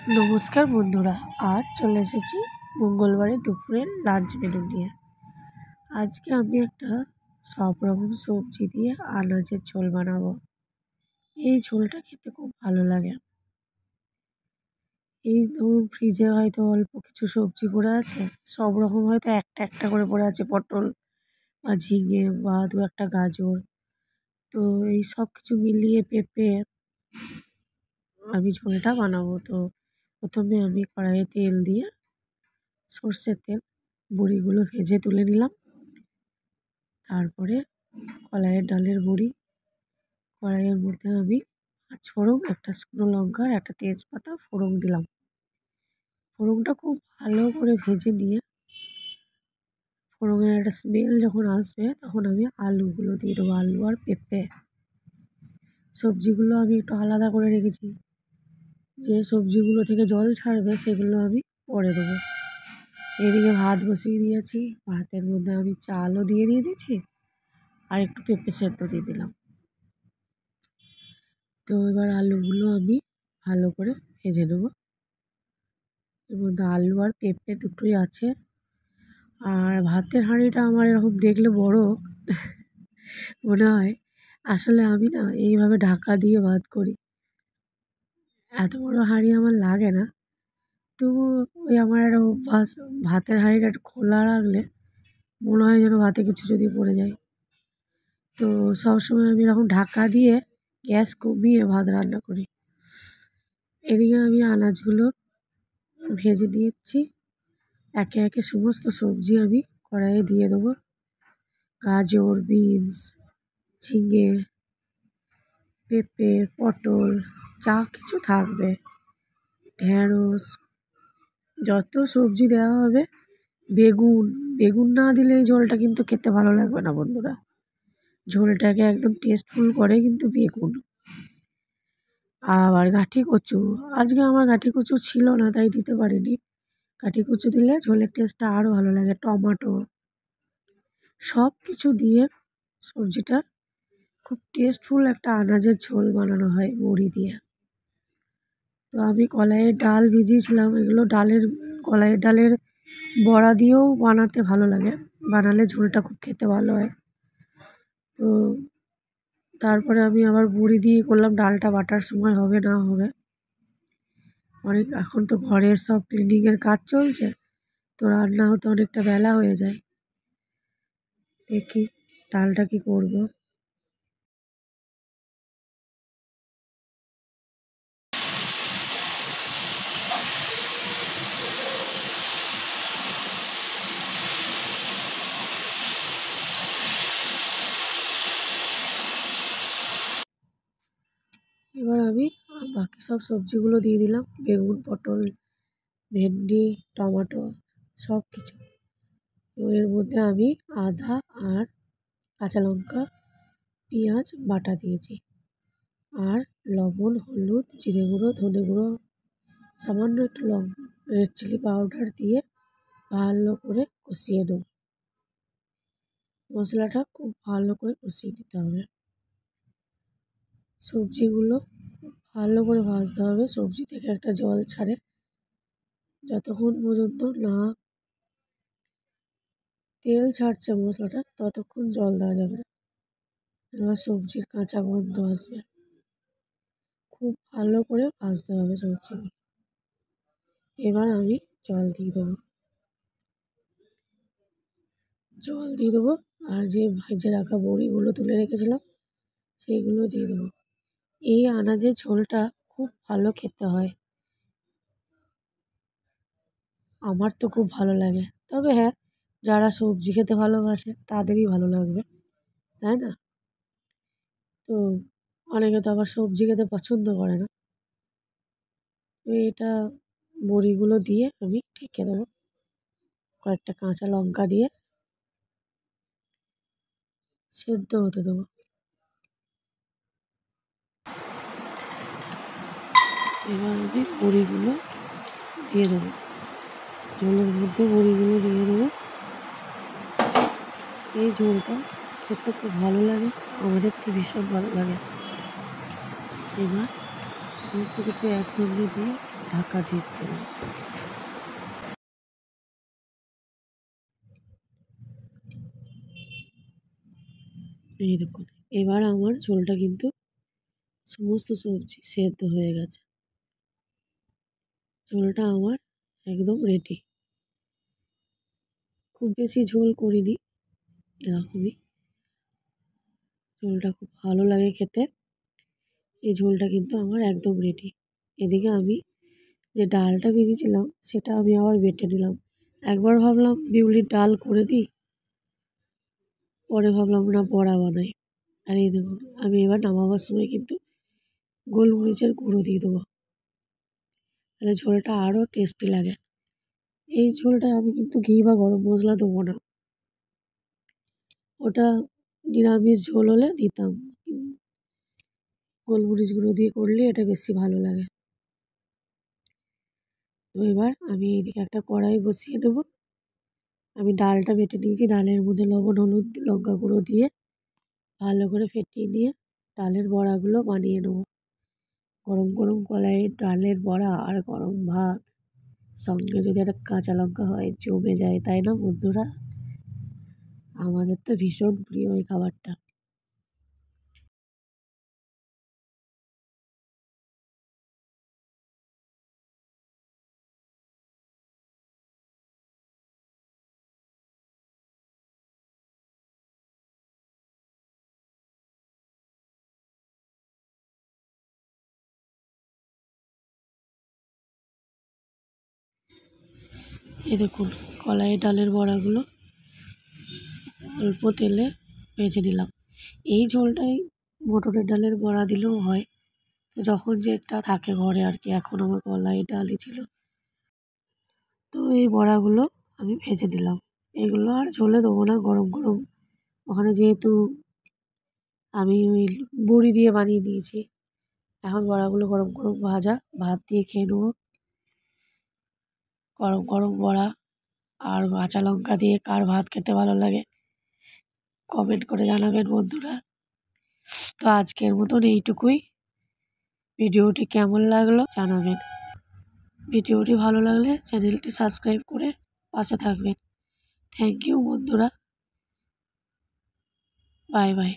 নমস্কার বন্ধুরা, আজ চলে এসেছি মঙ্গলবারে দুপুরের লাঞ্চ মেনু নিয়ে। আজকে আমি একটা সব রকম সবজি দিয়ে আনাজের ঝোল বানাবো। এই ঝোলটা খেতে খুব ভালো লাগে। এই ধরুন ফ্রিজে হয়তো অল্প কিছু সবজি পড়ে আছে, সব রকম হয়তো একটা একটা করে পড়ে আছে, পটল বা ঝিঙে বা দু একটা গাজর। তো এই সব কিছু মিলিয়ে পেঁপে আমি ঝোলটা বানাবো। তো প্রথমে আমি কড়াইয়ে তেল দিয়ে সর্ষের তেল বড়িগুলো ভেজে তুলে নিলাম। তারপরে কলাইয়ের ডালের বড়ি, কড়াইয়ের মধ্যে আমি পাঁচফোড়ন, একটা শুকনো লঙ্কা, একটা তেজপাতা ফোড়ন দিলাম। ফোড়নটা খুব ভালো করে ভেজে নিয়ে ফোড়নের একটা স্মেল যখন আসবে তখন আমি আলুগুলো দিয়ে দেবো, আলু আর পেঁপে। সবজিগুলো আমি একটু আলাদা করে রেখেছি, যে সবজিগুলো থেকে জল ছাড়বে সেগুলো আমি পরে দেবো। এদিকে ভাত বসিয়ে দিয়েছি, ভাতের মধ্যে আমি চালও দিয়ে দিয়েছি আর একটু পেঁপে সেদ্ধ দিয়ে দিলাম। তো এবার আলুগুলো আমি ভালো করে ভেজে নেবো। এর মধ্যে আলু আর পেঁপে দুটোই আছে। আর ভাতের হাঁড়িটা আমার এরকম দেখলে বড় মনে হয়, আসলে আমি না এইভাবে ঢাকা দিয়ে ভাত করি। এত বড় হাঁড়ি আমার লাগে না, তবু ওই আমার একটা অভ্যাস, ভাতের হাঁড়িটা একটু খোলা রাখলে মনে হয় যেন ভাতে কিছু যদি পড়ে যায়। তো সবসময় আমি এরকম ঢাকা দিয়ে গ্যাস কমিয়ে ভাত রান্না করি। এদিকে আমি আনাজগুলো ভেজে নিচ্ছি। একে একে সমস্ত সবজি আমি কড়াইয়ে দিয়ে দেবো। গাজর, বিনস, ঝিঙে, পেঁপে, পটল, যা কিছু থাকবে, ঢেঁড়স, যত সবজি দেওয়া হবে, বেগুন। বেগুন না দিলে এই ঝোলটা কিন্তু খেতে ভালো লাগবে না বন্ধুরা। ঝোলটাকে একদম টেস্টফুল করে কিন্তু বেগুন। আবার গাঁঠি কচু, আজকে আমার গাঁঠি কচু ছিল না তাই দিতে পারিনি। গাঁঠি কচু দিলে ঝোলের টেস্টটা আরও ভালো লাগে। টমেটো, সব কিছু দিয়ে সবজিটা খুব টেস্টফুল একটা আনাজের ঝোল বানানো হয় বড়ি দিয়ে। তো আমি কলাইয়ের ডাল ভিজিয়েছিলাম, এগুলো কলাইয়ের ডালের বড়া দিয়েও বানাতে ভালো লাগে, বানালে ঝোলটা খুব খেতে ভালো হয়। তো তারপরে আমি আবার বড়ি দিয়ে করলাম, ডালটা বাটার সময় হবে না হবে। এখন তো ঘরের সব ক্লিনিংয়ের কাজ চলছে, তো রান্না হতে অনেকটা বেলা হয়ে যায়। দেখি ডালটা কি করব। এবার আমি বাকি সব সবজিগুলো দিয়ে দিলাম, বেগুন, পটল, ভেন্ডি, টমেটো, সব কিছু। এর মধ্যে আমি আদা আর কাঁচা লঙ্কা, পেঁয়াজ বাটা দিয়েছি, আর লবণ, হলুদ, জিরে গুঁড়ো, ধনে গুঁড়ো, সামান্য একটু রেড চিলি পাউডার দিয়ে ভালো করে কষিয়ে নেব। মশলাটা খুব ভালো করে কষিয়ে নিতে হবে। সবজিগুলো ভালো করে ভাজতে হবে, সবজি থেকে একটা জল ছাড়ে। যতক্ষণ পর্যন্ত না তেল ছাড়ছে মশলাটা ততক্ষণ জল দেওয়া যাবে না, এবার সবজির কাঁচা গন্ধ আসবে। খুব ভালো করে ভাজতে হবে সবজিগুলো। এবার আমি জল দিয়ে দেবো, আর যে ভেজে রাখা বড়িগুলো তুলে রেখেছিলাম সেইগুলো দিয়ে দেবো। এই আনাজের ঝোলটা খুব ভালো খেতে হয়, আমার তো খুব ভালো লাগে। তবে হ্যাঁ, যারা সবজি খেতে ভালোবাসে তাদেরই ভালো লাগবে, তাই না? তো অনেকে তো আবার সবজি খেতে পছন্দ করে না। তো এটা বড়িগুলো দিয়ে আমি ঢেকে দেবো, কয়েকটা কাঁচা লঙ্কা দিয়ে সেদ্ধ হতে দেবো। এবার আমি বড়িগুলো দিয়ে দেবো, ঝোলের মধ্যে বড়িগুলো দিয়ে দেবো। এই ঝোলটা খেতে খুব ভালো লাগে, আমাদের তো ভীষণ ভালো লাগে। এবার সমস্ত কিছু একসঙ্গে দিয়ে ঢাকা চেক করব। এই দেখুন, এবার আমার ঝোলটা কিন্তু সমস্ত সবজি সেদ্ধ হয়ে গেছে। ঝোলটা আমার একদম রেডি। খুব বেশি ঝোল করিনি, এরকমই। ঝোলটা খুব ভালো লাগে খেতে। এই ঝোলটা কিন্তু আমার একদম রেডি। এদিকে আমি যে ডালটা ভেজেছিলাম সেটা আমি আবার বেটে নিলাম। একবার ভাবলাম বিউলির ডাল করে দিই, পরে ভাবলাম না বড়া বানাই। আর এই দেখুন, আমি এবার নামাবার সময় কিন্তু গোলমরিচের গুঁড়ো দিয়ে দেবো, তাহলে ঝোলটা আরও টেস্টি লাগে। এই ঝোলটায় আমি কিন্তু ঘি বা গরম মশলা দেবো না, ওটা নিরামিষ ঝোল হলে দিতাম। গোলমরিচ গুঁড়ো দিয়ে করলে এটা বেশি ভালো লাগে। তো এবার আমি এদিকে একটা কড়াই বসিয়ে দেবো। আমি ডালটা বেটে নিয়েছি, ডালের মধ্যে লবণ, হলুদ, লঙ্কা গুঁড়ো দিয়ে ভালো করে ফেটিয়ে নিয়ে ডালের বড়াগুলো বানিয়ে নেবো। গরম গরম কড়াইয়ে ডালের বড়া আর গরম ভাত, সঙ্গে যদি একটা কাঁচা লঙ্কা হয়, জমে যায়, তাই না বন্ধুরা? আমাদের তো ভীষণ প্রিয় এই খাবারটা। এই দেখুন, কলাইয়ে ডালের বড়াগুলো অল্প তেলে ভেজে নিলাম। এই ঝোলটাই মটরের ডালের বড়া দিলেও হয়, তো যখন যেটা থাকে ঘরে আর কি। এখন আমার কলাইয়ের ডালই ছিল, তো এই বড়াগুলো আমি ভেজে নিলাম। এগুলো আর ঝোলে দেবো না, গরম গরম ওখানে যেহেতু আমি ওই বড়ি দিয়ে বানিয়ে নিয়েছি। এখন বড়াগুলো গরম গরম ভাজা ভাত দিয়ে খেয়ে নেবো। গরম গরম বড়া আর কাঁচা লঙ্কা দিয়ে কার ভাত খেতে ভালো লাগে কমেন্ট করে জানাবেন বন্ধুরা। তো আজকের মতন এইটুকুই। ভিডিওটি কেমন লাগলো জানাবেন। ভিডিওটি ভালো লাগলে চ্যানেলটি সাবস্ক্রাইব করে পাশে থাকবেন। থ্যাংক ইউ বন্ধুরা। Bye bye.